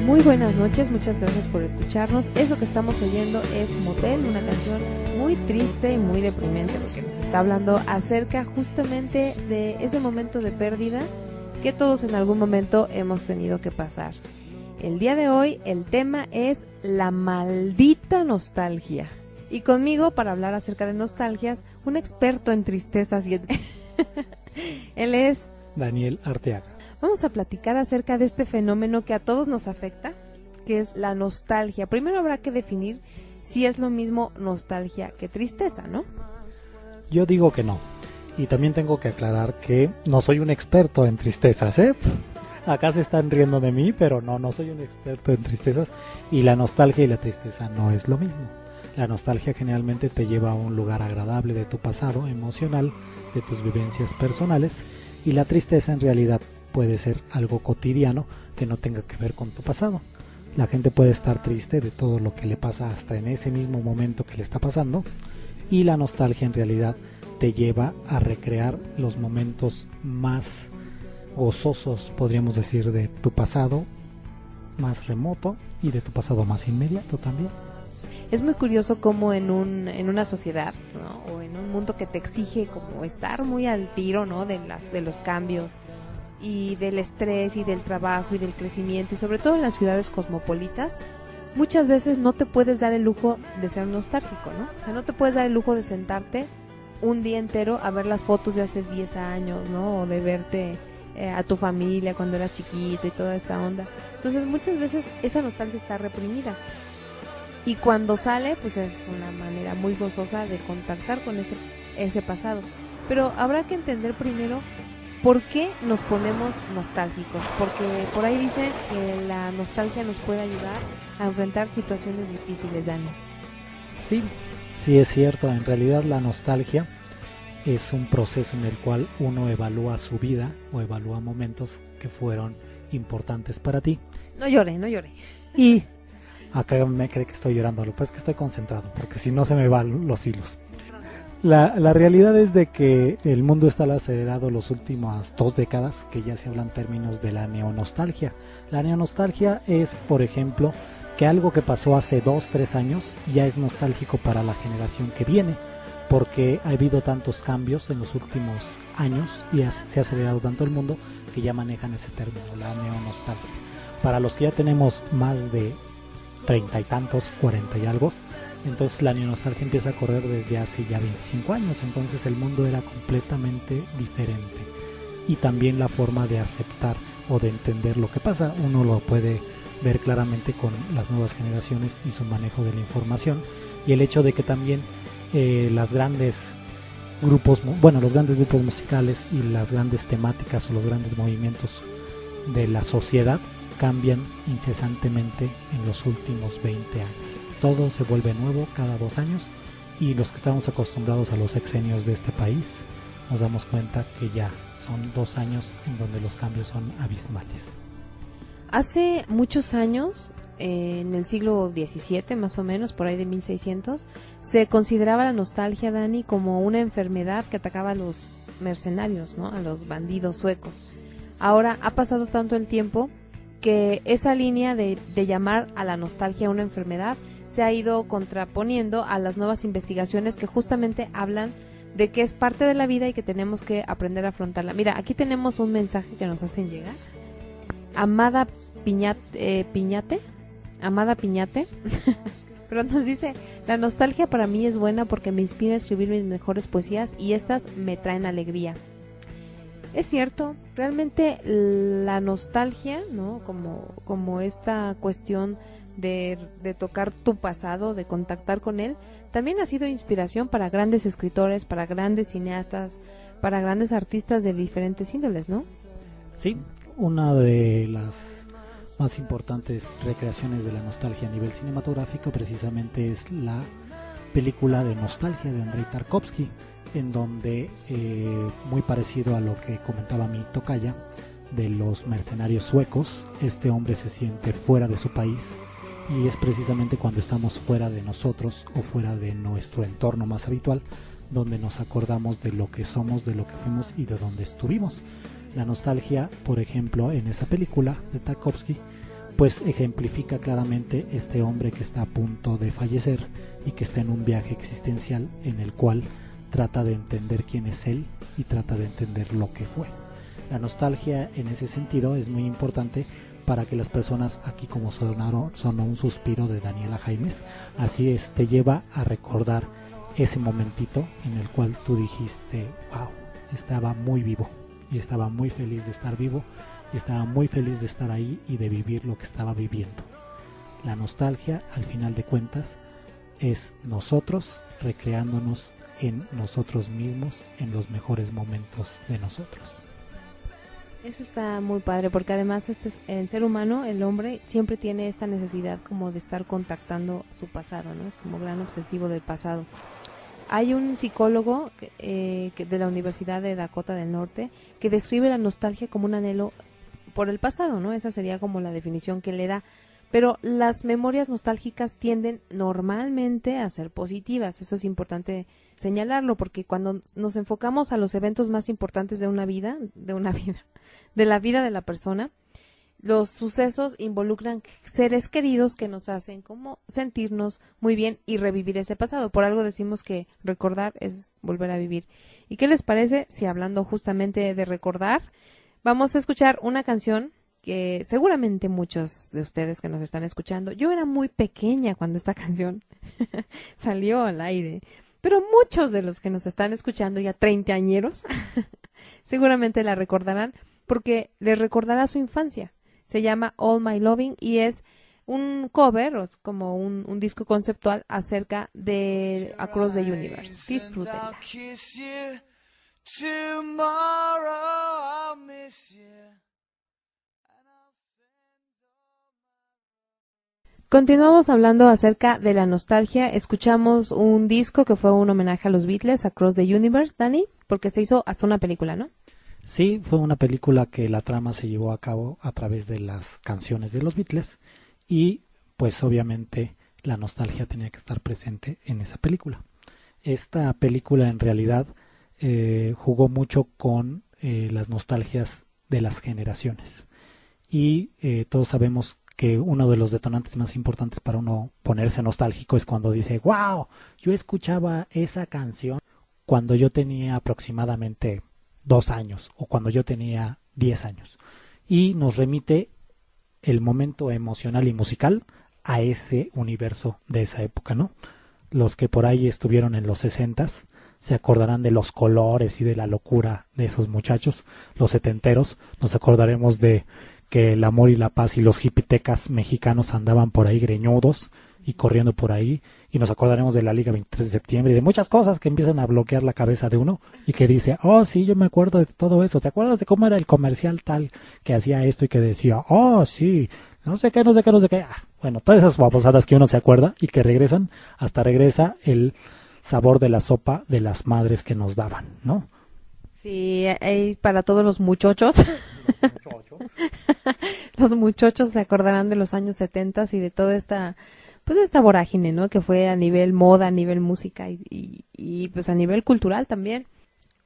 Muy buenas noches, muchas gracias por escucharnos. Eso que estamos oyendo es Motel, una canción muy triste y muy deprimente porque nos está hablando acerca justamente de ese momento de pérdida que todos en algún momento hemos tenido que pasar. El día de hoy el tema es la maldita nostalgia. Y conmigo para hablar acerca de nostalgias, un experto en tristezas y él es Daniel Arteaga. Vamos a platicar acerca de este fenómeno que a todos nos afecta, que es la nostalgia. Primero habrá que definir si es lo mismo nostalgia que tristeza, ¿no? Yo digo que no. Y también tengo que aclarar que no soy un experto en tristezas, ¿eh? Acá se están riendo de mí, pero no soy un experto en tristezas. Y la nostalgia y la tristeza no es lo mismo. La nostalgia generalmente te lleva a un lugar agradable de tu pasado emocional, de tus vivencias personales. Y la tristeza en realidad puede ser algo cotidiano que no tenga que ver con tu pasado. La gente puede estar triste de todo lo que le pasa hasta en ese mismo momento que le está pasando, y la nostalgia en realidad te lleva a recrear los momentos más gozosos, podríamos decir, de tu pasado más remoto y de tu pasado más inmediato también. Es muy curioso cómo en una sociedad, ¿no? O en un mundo que te exige como estar muy al tiro, ¿no? de los cambios y del estrés y del trabajo y del crecimiento, y sobre todo en las ciudades cosmopolitas, muchas veces no te puedes dar el lujo de ser nostálgico, ¿no? O sea, no te puedes dar el lujo de sentarte un día entero a ver las fotos de hace 10 años, ¿no? O de verte a tu familia cuando eras chiquito y toda esta onda. Entonces muchas veces esa nostalgia está reprimida. Y cuando sale, pues es una manera muy gozosa de contactar con ese pasado. Pero habrá que entender primero ¿por qué nos ponemos nostálgicos? Porque por ahí dice que la nostalgia nos puede ayudar a enfrentar situaciones difíciles, Dani. Sí es cierto. En realidad la nostalgia es un proceso en el cual uno evalúa su vida o evalúa momentos que fueron importantes para ti. No llore. Y acá me cree que estoy llorando, lo que pasa es que estoy concentrado, porque si no se me van los hilos. La realidad es de que el mundo está acelerado los últimas 2 décadas, que ya se hablan términos de la neonostalgia. La neonostalgia es, por ejemplo, que algo que pasó hace 2-3 años ya es nostálgico para la generación que viene, porque ha habido tantos cambios en los últimos años y se ha acelerado tanto el mundo que ya manejan ese término, la neonostalgia. Para los que ya tenemos más de 30 y tantos, 40 y algo, entonces la neonostalgia empieza a correr desde hace ya 25 años, entonces el mundo era completamente diferente. Y también la forma de aceptar o de entender lo que pasa, uno lo puede ver claramente con las nuevas generaciones y su manejo de la información, y el hecho de que también los grandes grupos musicales y las grandes temáticas o los grandes movimientos de la sociedad cambian incesantemente en los últimos 20 años. Todo se vuelve nuevo cada 2 años, y los que estamos acostumbrados a los sexenios de este país nos damos cuenta que ya son 2 años en donde los cambios son abismales. Hace muchos años, en el siglo XVII más o menos, por ahí de 1600, se consideraba la nostalgia, Dani, como una enfermedad que atacaba a los mercenarios, ¿no? A los bandidos suecos. Ahora ha pasado tanto el tiempo que esa línea de llamar a la nostalgia una enfermedad se ha ido contraponiendo a las nuevas investigaciones que justamente hablan de que es parte de la vida y que tenemos que aprender a afrontarla. Mira, aquí tenemos un mensaje que nos hacen llegar. Amada Piñate, pero nos dice: la nostalgia para mí es buena porque me inspira a escribir mis mejores poesías y estas me traen alegría. Es cierto, realmente la nostalgia, ¿no? Como esta cuestión de tocar tu pasado, de contactar con él, también ha sido inspiración para grandes escritores, para grandes cineastas, para grandes artistas de diferentes índoles, ¿no? Sí, una de las más importantes recreaciones de la nostalgia a nivel cinematográfico precisamente es la película de Nostalgia de Andrei Tarkovsky, en donde, muy parecido a lo que comentaba mi tocaya de los mercenarios suecos, este hombre se siente fuera de su país, y es precisamente cuando estamos fuera de nosotros o fuera de nuestro entorno más habitual donde nos acordamos de lo que somos, de lo que fuimos y de dónde estuvimos. La nostalgia, por ejemplo, en esa película de Tarkovsky pues ejemplifica claramente este hombre que está a punto de fallecer y que está en un viaje existencial en el cual trata de entender quién es él y trata de entender lo que fue. La nostalgia en ese sentido es muy importante para que las personas, aquí como sonó un suspiro de Daniela Jaimes, así es, te lleva a recordar ese momentito en el cual tú dijiste, wow, estaba muy vivo y estaba muy feliz de estar vivo y estaba muy feliz de estar ahí y de vivir lo que estaba viviendo. La nostalgia, al final de cuentas, es nosotros recreándonos en nosotros mismos en los mejores momentos de nosotros. Eso está muy padre, porque además el ser humano, el hombre, siempre tiene esta necesidad como de estar contactando su pasado, ¿no? Es como gran obsesivo del pasado. Hay un psicólogo de la Universidad de Dakota del Norte que describe la nostalgia como un anhelo por el pasado, ¿no? Esa sería como la definición que le da. Pero las memorias nostálgicas tienden normalmente a ser positivas. Eso es importante señalarlo, porque cuando nos enfocamos a los eventos más importantes de la vida de la persona, los sucesos involucran seres queridos que nos hacen como sentirnos muy bien y revivir ese pasado. Por algo decimos que recordar es volver a vivir. ¿Y qué les parece si, hablando justamente de recordar, vamos a escuchar una canción que seguramente muchos de ustedes que nos están escuchando, yo era muy pequeña cuando esta canción salió al aire, pero muchos de los que nos están escuchando, ya treintañeros, seguramente la recordarán porque les recordará su infancia. Se llama All My Loving y es un cover, o es como un disco conceptual acerca de Across the Universe. Disfrútenla. Continuamos hablando acerca de la nostalgia. Escuchamos un disco que fue un homenaje a los Beatles, Across the Universe, Dani, porque se hizo hasta una película, ¿no? Sí, fue una película que la trama se llevó a cabo a través de las canciones de los Beatles y pues obviamente la nostalgia tenía que estar presente en esa película. Esta película en realidad jugó mucho con las nostalgias de las generaciones y todos sabemos que uno de los detonantes más importantes para uno ponerse nostálgico es cuando dice, wow, yo escuchaba esa canción cuando yo tenía aproximadamente 2 años o cuando yo tenía 10 años. Y nos remite el momento emocional y musical a ese universo de esa época, ¿no? Los que por ahí estuvieron en los 60s se acordarán de los colores y de la locura de esos muchachos. Los setenteros nos acordaremos de que el amor y la paz y los hipitecas mexicanos andaban por ahí greñudos y corriendo por ahí, y nos acordaremos de la Liga 23 de septiembre y de muchas cosas que empiezan a bloquear la cabeza de uno y que dice, oh sí, yo me acuerdo de todo eso, ¿te acuerdas de cómo era el comercial tal que hacía esto y que decía, oh sí, no sé qué, no sé qué, no sé qué? Bueno, todas esas babosadas que uno se acuerda y que regresan, hasta regresa el sabor de la sopa de las madres que nos daban, ¿no? Sí, para todos los muchachos. Los muchachos se acordarán de los años 70 y de toda esta vorágine, ¿no? Que fue a nivel moda, a nivel música y pues a nivel cultural también.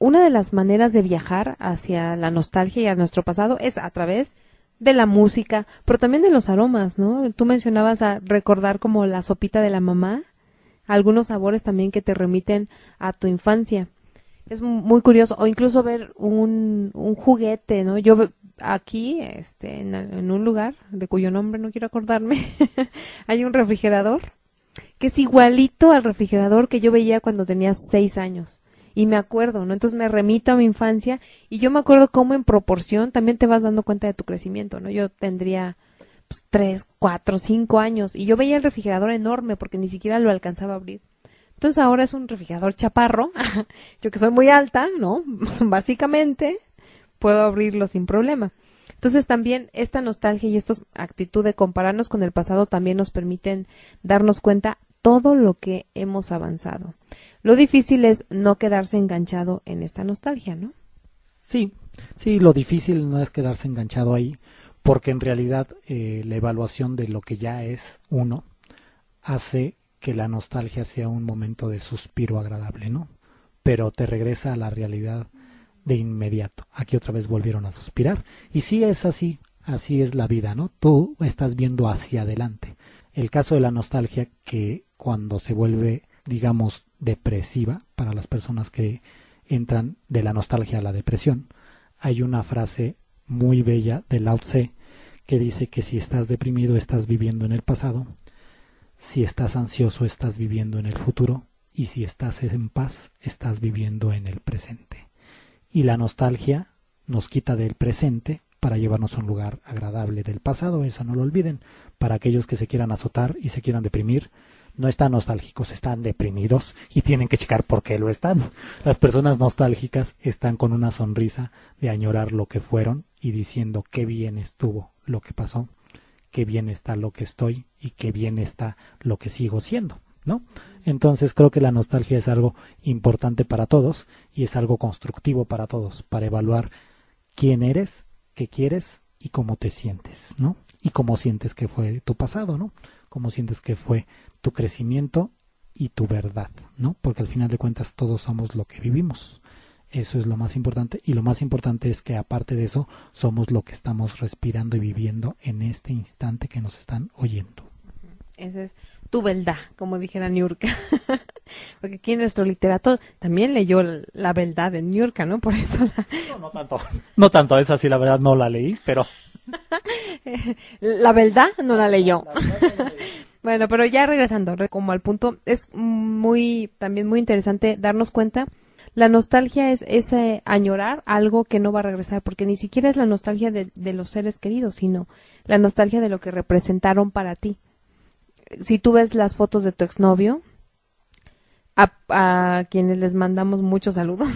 Una de las maneras de viajar hacia la nostalgia y a nuestro pasado es a través de la música, pero también de los aromas, ¿no? Tú mencionabas a recordar como la sopita de la mamá, algunos sabores también que te remiten a tu infancia. Es muy curioso, o incluso ver un juguete, ¿no? Yo aquí, en un lugar de cuyo nombre no quiero acordarme, hay un refrigerador que es igualito al refrigerador que yo veía cuando tenía 6 años. Y me acuerdo, ¿no? Entonces me remito a mi infancia y yo me acuerdo cómo en proporción también te vas dando cuenta de tu crecimiento, ¿no? Yo tendría 3, 4, 5 años y yo veía el refrigerador enorme porque ni siquiera lo alcanzaba a abrir. Entonces ahora es un refrigerador chaparro, yo que soy muy alta, ¿no? Básicamente puedo abrirlo sin problema. Entonces también esta nostalgia y esta actitud de compararnos con el pasado también nos permiten darnos cuenta todo lo que hemos avanzado. Lo difícil es no quedarse enganchado en esta nostalgia, ¿no? Sí, lo difícil no es quedarse enganchado ahí, porque en realidad la evaluación de lo que ya es uno hace que la nostalgia sea un momento de suspiro agradable, ¿no? Pero te regresa a la realidad de inmediato. Aquí otra vez volvieron a suspirar. Y sí es así. así es la vida, ¿no? Tú estás viendo hacia adelante. El caso de la nostalgia, que cuando se vuelve, digamos, depresiva, para las personas que entran de la nostalgia a la depresión, hay una frase muy bella de Lao Tse que dice que si estás deprimido estás viviendo en el pasado, si estás ansioso estás viviendo en el futuro, y si estás en paz estás viviendo en el presente. Y la nostalgia nos quita del presente para llevarnos a un lugar agradable del pasado, eso no lo olviden. Para aquellos que se quieran azotar y se quieran deprimir, no están nostálgicos, están deprimidos y tienen que checar por qué lo están. Las personas nostálgicas están con una sonrisa de añorar lo que fueron y diciendo qué bien estuvo lo que pasó, qué bien está lo que estoy y qué bien está lo que sigo siendo, ¿no? Entonces creo que la nostalgia es algo importante para todos y es algo constructivo para todos, para evaluar quién eres, qué quieres y cómo te sientes, ¿no? Y cómo sientes que fue tu pasado, ¿no? Cómo sientes que fue tu crecimiento y tu verdad, ¿no? Porque al final de cuentas todos somos lo que vivimos. Eso es lo más importante, y lo más importante es que aparte de eso somos lo que estamos respirando y viviendo en este instante que nos están oyendo. Esa es tu verdad, como dijera Niurka. Porque aquí nuestro literato también leyó la verdad de Niurka, ¿no? Por eso No tanto, esa sí la verdad no la leí, pero la verdad no la leyó. Bueno, pero ya regresando como al punto, es también muy interesante darnos cuenta. La nostalgia es ese añorar algo que no va a regresar, porque ni siquiera es la nostalgia de los seres queridos, sino la nostalgia de lo que representaron para ti. Si tú ves las fotos de tu exnovio, a quienes les mandamos muchos saludos,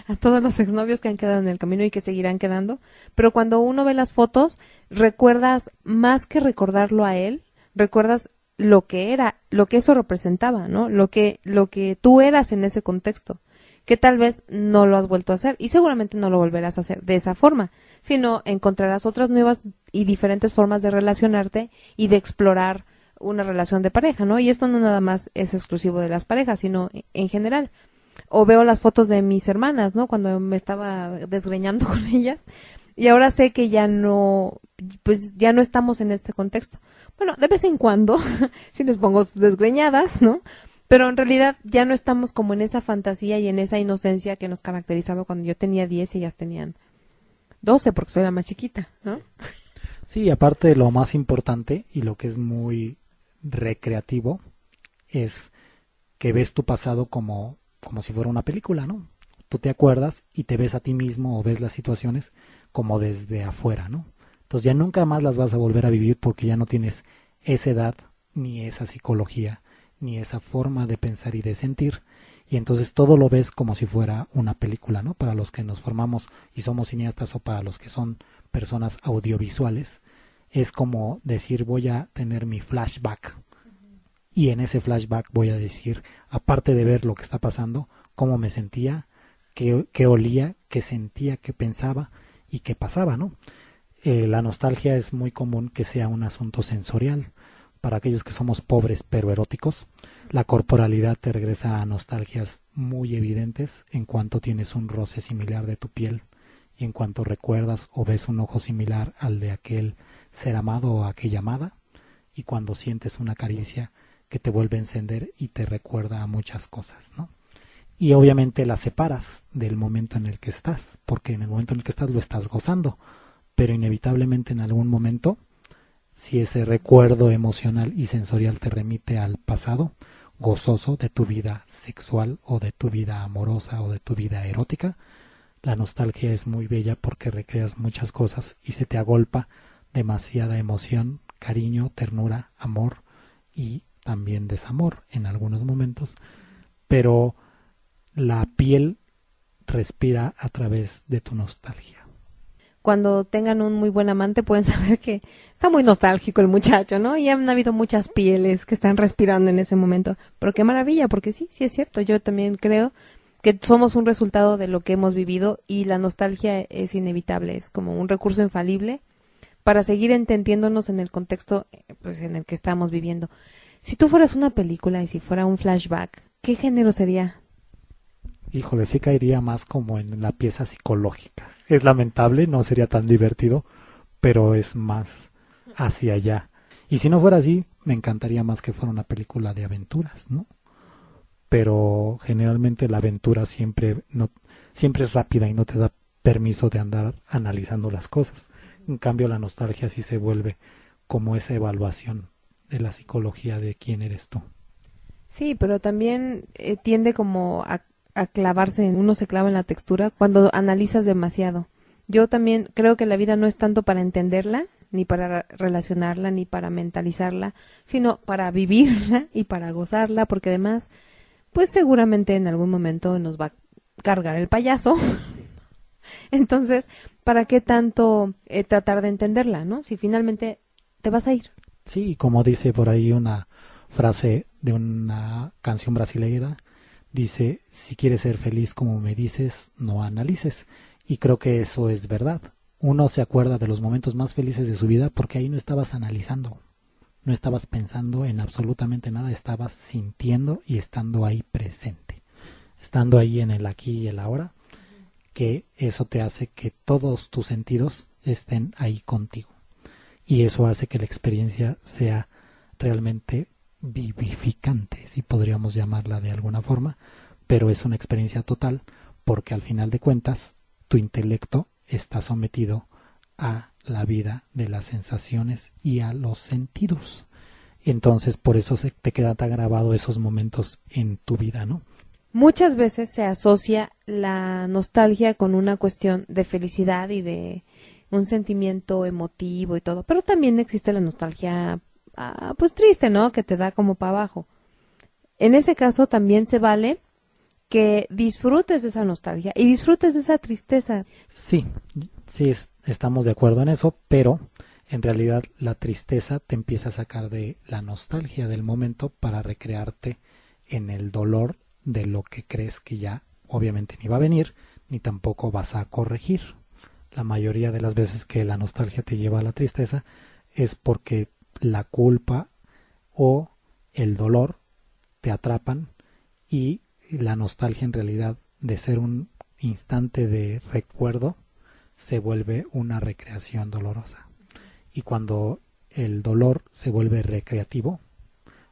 a todos los exnovios que han quedado en el camino y que seguirán quedando, pero cuando uno ve las fotos, recuerdas más que recordarlo a él, recuerdas lo que era, lo que eso representaba, ¿no? Lo que tú eras en ese contexto, que tal vez no lo has vuelto a hacer y seguramente no lo volverás a hacer de esa forma, sino encontrarás otras nuevas y diferentes formas de relacionarte y de explorar una relación de pareja, ¿no? Y esto no nada más es exclusivo de las parejas, sino en general. O veo las fotos de mis hermanas, ¿no? Cuando me estaba desgreñando con ellas, y ahora sé que ya no estamos en este contexto. Bueno, de vez en cuando, sí les pongo desgreñadas, ¿no? Pero en realidad ya no estamos como en esa fantasía y en esa inocencia que nos caracterizaba cuando yo tenía 10 y ellas tenían 12, porque soy la más chiquita, ¿no? sí, aparte lo más importante y lo que es muy recreativo es que ves tu pasado como si fuera una película, ¿no? Tú te acuerdas y te ves a ti mismo o ves las situaciones como desde afuera, ¿no? Entonces ya nunca más las vas a volver a vivir porque ya no tienes esa edad, ni esa psicología, ni esa forma de pensar y de sentir, y entonces todo lo ves como si fuera una película, ¿no? Para los que nos formamos y somos cineastas o para los que son personas audiovisuales, es como decir voy a tener mi flashback, y en ese flashback voy a decir, aparte de ver lo que está pasando, cómo me sentía, qué olía, qué sentía, qué pensaba y qué pasaba, ¿no? La nostalgia es muy común que sea un asunto sensorial. Para aquellos que somos pobres pero eróticos, la corporalidad te regresa a nostalgias muy evidentes en cuanto tienes un roce similar de tu piel y en cuanto recuerdas o ves un ojo similar al de aquel ser amado o aquella amada, y cuando sientes una caricia que te vuelve a encender y te recuerda a muchas cosas, ¿no? Y obviamente la separas del momento en el que estás, porque en el momento en el que estás lo estás gozando, pero inevitablemente en algún momento, si ese recuerdo emocional y sensorial te remite al pasado gozoso de tu vida sexual o de tu vida amorosa o de tu vida erótica, la nostalgia es muy bella porque recreas muchas cosas y se te agolpa demasiada emoción, cariño, ternura, amor y también desamor en algunos momentos, pero la piel respira a través de tu nostalgia. Cuando tengan un muy buen amante pueden saber que está muy nostálgico el muchacho, ¿no? Y han habido muchas pieles que están respirando en ese momento. Pero qué maravilla, porque sí es cierto. Yo también creo que somos un resultado de lo que hemos vivido y la nostalgia es inevitable, es como un recurso infalible para seguir entendiéndonos en el contexto pues, en el que estamos viviendo. Si tú fueras una película y si fuera un flashback, ¿qué género sería? Híjole, sí caería más como en la pieza psicológica. Es lamentable, no sería tan divertido, pero es más hacia allá. Y si no fuera así, me encantaría más que fuera una película de aventuras, ¿no? Pero generalmente la aventura siempre es rápida y no te da permiso de andar analizando las cosas. En cambio, la nostalgia sí se vuelve como esa evaluación de la psicología de quién eres tú. Sí, pero también tiende como a clavarse, uno se clava en la textura cuando analizas demasiado. Yo también creo que la vida no es tanto para entenderla, ni para relacionarla, ni para mentalizarla, sino para vivirla y para gozarla, porque además, pues seguramente en algún momento nos va a cargar el payaso. Entonces, ¿para qué tanto tratar de entenderla, no? Si finalmente te vas a ir. Sí, como dice por ahí una frase de una canción brasileña, dice, si quieres ser feliz como me dices, no analices. Y creo que eso es verdad. Uno se acuerda de los momentos más felices de su vida porque ahí no estabas analizando, no estabas pensando en absolutamente nada, estabas sintiendo y estando ahí presente, estando ahí en el aquí y el ahora, que eso te hace que todos tus sentidos estén ahí contigo. Y eso hace que la experiencia sea realmente vivificante, si podríamos llamarla de alguna forma, pero es una experiencia total porque al final de cuentas tu intelecto está sometido a la vida de las sensaciones y a los sentidos. Entonces por eso te queda tan grabado esos momentos en tu vida, ¿no? Muchas veces se asocia la nostalgia con una cuestión de felicidad y de un sentimiento emotivo y todo, pero también existe la nostalgia pues triste, ¿no? Que te da como para abajo. En ese caso también se vale que disfrutes de esa nostalgia y disfrutes de esa tristeza. Sí, estamos de acuerdo en eso, pero en realidad la tristeza te empieza a sacar de la nostalgia del momento para recrearte en el dolor de lo que crees que ya obviamente ni va a venir, ni tampoco vas a corregir. La mayoría de las veces que la nostalgia te lleva a la tristeza es porque la culpa o el dolor te atrapan y la nostalgia en realidad de ser un instante de recuerdo se vuelve una recreación dolorosa. Y cuando el dolor se vuelve recreativo,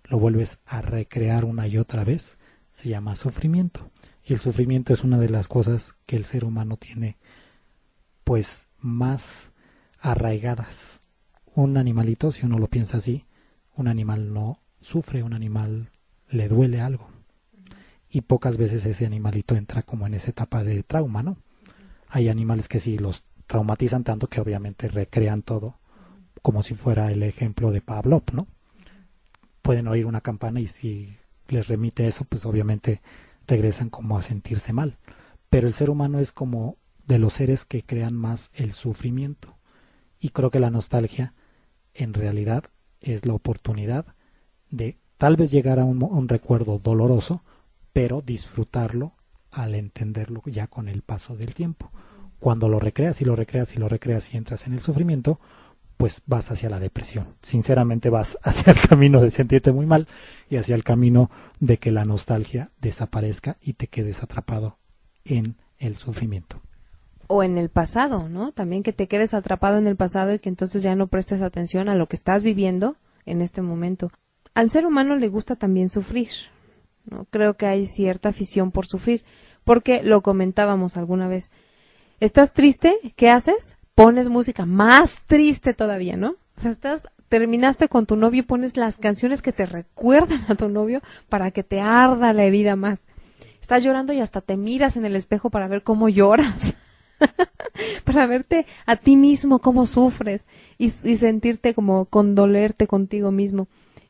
lo vuelves a recrear una y otra vez, se llama sufrimiento. Y el sufrimiento es una de las cosas que el ser humano tiene pues más arraigadas. Un animalito, si uno lo piensa así, un animal no sufre, un animal le duele algo. Y pocas veces ese animalito entra como en esa etapa de trauma, ¿no? Hay animales que sí los traumatizan tanto que obviamente recrean todo, como si fuera el ejemplo de Pavlov, ¿no? Pueden oír una campana y si les remite eso, pues obviamente regresan como a sentirse mal. Pero el ser humano es como de los seres que crean más el sufrimiento. Y creo que la nostalgia en realidad es la oportunidad de tal vez llegar a un recuerdo doloroso, pero disfrutarlo al entenderlo ya con el paso del tiempo. Cuando lo recreas y lo recreas y lo recreas y entras en el sufrimiento, pues vas hacia la depresión. Sinceramente vas hacia el camino de sentirte muy mal y hacia el camino de que la nostalgia desaparezca y te quedes atrapado en el sufrimiento. O en el pasado, ¿no? También que te quedes atrapado en el pasado y que entonces ya no prestes atención a lo que estás viviendo en este momento. Al ser humano le gusta también sufrir, ¿no? Creo que hay cierta afición por sufrir, porque lo comentábamos alguna vez. ¿Estás triste? ¿Qué haces? Pones música más triste todavía, ¿no? O sea, terminaste con tu novio y pones las canciones que te recuerdan a tu novio para que te arda la herida más. Estás llorando y hasta te miras en el espejo para ver cómo lloras. Para verte a ti mismo cómo sufres y sentirte como condolerte contigo mismo.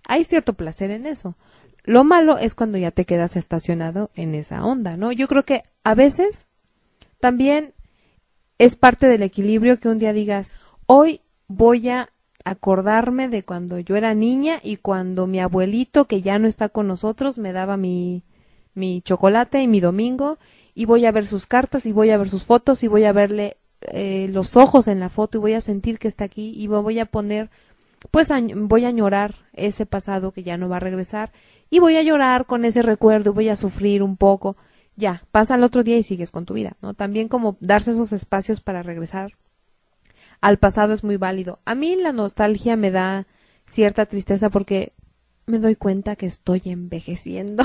Hay cierto placer en eso. Lo malo es cuando ya te quedas estacionado en esa onda, ¿no? Yo creo que a veces también es parte del equilibrio que un día digas, hoy voy a acordarme de cuando yo era niña y cuando mi abuelito, que ya no está con nosotros, me daba mi chocolate y mi domingo, y voy a ver sus cartas y voy a ver sus fotos y voy a verle los ojos en la foto y voy a sentir que está aquí y voy a poner, pues voy a añorar ese pasado que ya no va a regresar y voy a llorar con ese recuerdo, voy a sufrir un poco. Ya, pasa el otro día y sigues con tu vida, ¿no? También como darse esos espacios para regresar al pasado es muy válido. A mí la nostalgia me da cierta tristeza porque me doy cuenta que estoy envejeciendo.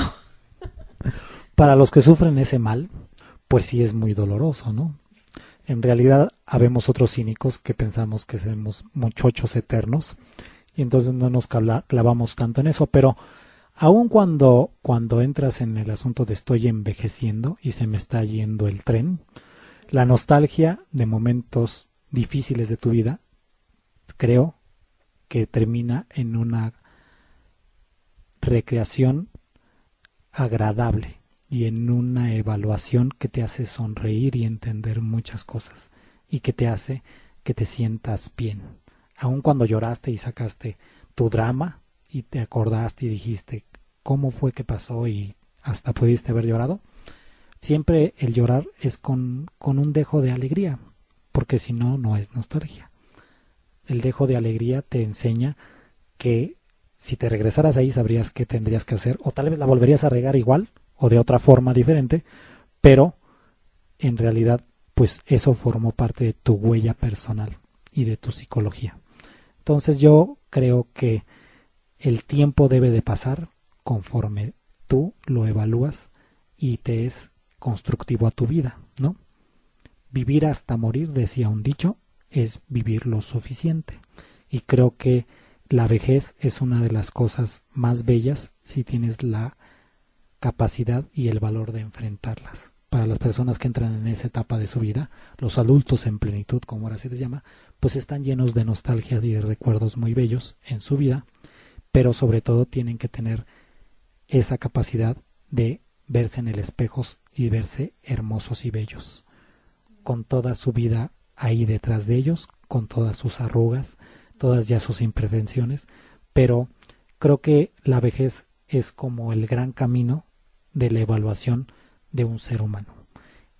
Para los que sufren ese mal, pues sí es muy doloroso, ¿no? En realidad, habemos otros cínicos que pensamos que somos muchachos eternos y entonces no nos clavamos tanto en eso, pero aun cuando entras en el asunto de estoy envejeciendo y se me está yendo el tren, la nostalgia de momentos difíciles de tu vida, creo que termina en una recreación agradable y en una evaluación que te hace sonreír y entender muchas cosas y que te hace que te sientas bien. Aun cuando lloraste y sacaste tu drama y te acordaste y dijiste cómo fue que pasó y hasta pudiste haber llorado, siempre el llorar es con un dejo de alegría, porque si no, no es nostalgia. El dejo de alegría te enseña que si te regresaras ahí sabrías qué tendrías que hacer, o tal vez la volverías a regar igual o de otra forma diferente, pero en realidad pues eso formó parte de tu huella personal y de tu psicología. Entonces yo creo que el tiempo debe de pasar conforme tú lo evalúas y te es constructivo a tu vida, ¿no? Vivir hasta morir, decía un dicho, es vivir lo suficiente. Y creo que la vejez es una de las cosas más bellas si tienes la capacidad y el valor de enfrentarlas. Para las personas que entran en esa etapa de su vida, los adultos en plenitud, como ahora se les llama, pues están llenos de nostalgia y de recuerdos muy bellos en su vida, pero sobre todo tienen que tener esa capacidad de verse en el espejo y verse hermosos y bellos, con toda su vida ahí detrás de ellos, con todas sus arrugas, todas ya sus imperfecciones, pero creo que la vejez es como el gran camino de la evaluación de un ser humano.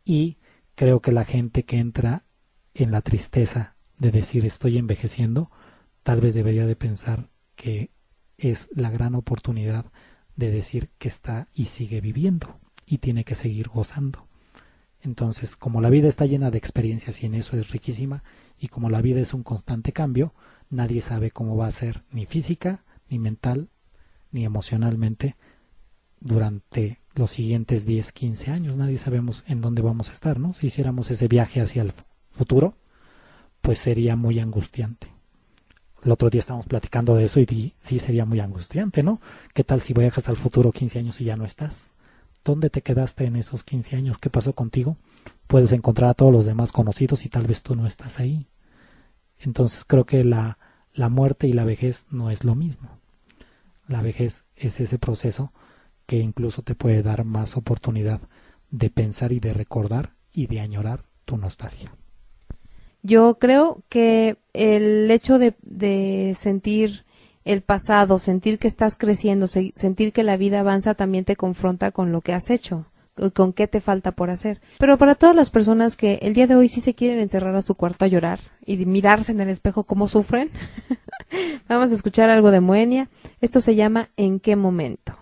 Y creo que la gente que entra en la tristeza de decir estoy envejeciendo, tal vez debería de pensar que es la gran oportunidad de decir que está y sigue viviendo y tiene que seguir gozando. Entonces, como la vida está llena de experiencias y en eso es riquísima, y como la vida es un constante cambio, nadie sabe cómo va a ser ni física, ni mental, ni emocionalmente durante los siguientes 10, 15 años. Nadie sabemos en dónde vamos a estar, ¿no? Si hiciéramos ese viaje hacia el futuro, pues sería muy angustiante. El otro día estábamos platicando de eso y sí sería muy angustiante, ¿no? ¿Qué tal si viajas al futuro 15 años y ya no estás? ¿Dónde te quedaste en esos 15 años? ¿Qué pasó contigo? Puedes encontrar a todos los demás conocidos y tal vez tú no estás ahí. Entonces creo que la muerte y la vejez no es lo mismo. La vejez es ese proceso que incluso te puede dar más oportunidad de pensar y de recordar y de añorar tu nostalgia. Yo creo que el hecho de sentir el pasado, sentir que estás creciendo, sentir que la vida avanza, también te confronta con lo que has hecho, con qué te falta por hacer. Pero para todas las personas que el día de hoy sí se quieren encerrar a su cuarto a llorar y mirarse en el espejo cómo sufren, vamos a escuchar algo de Moenia. Esto se llama ¿En qué momento?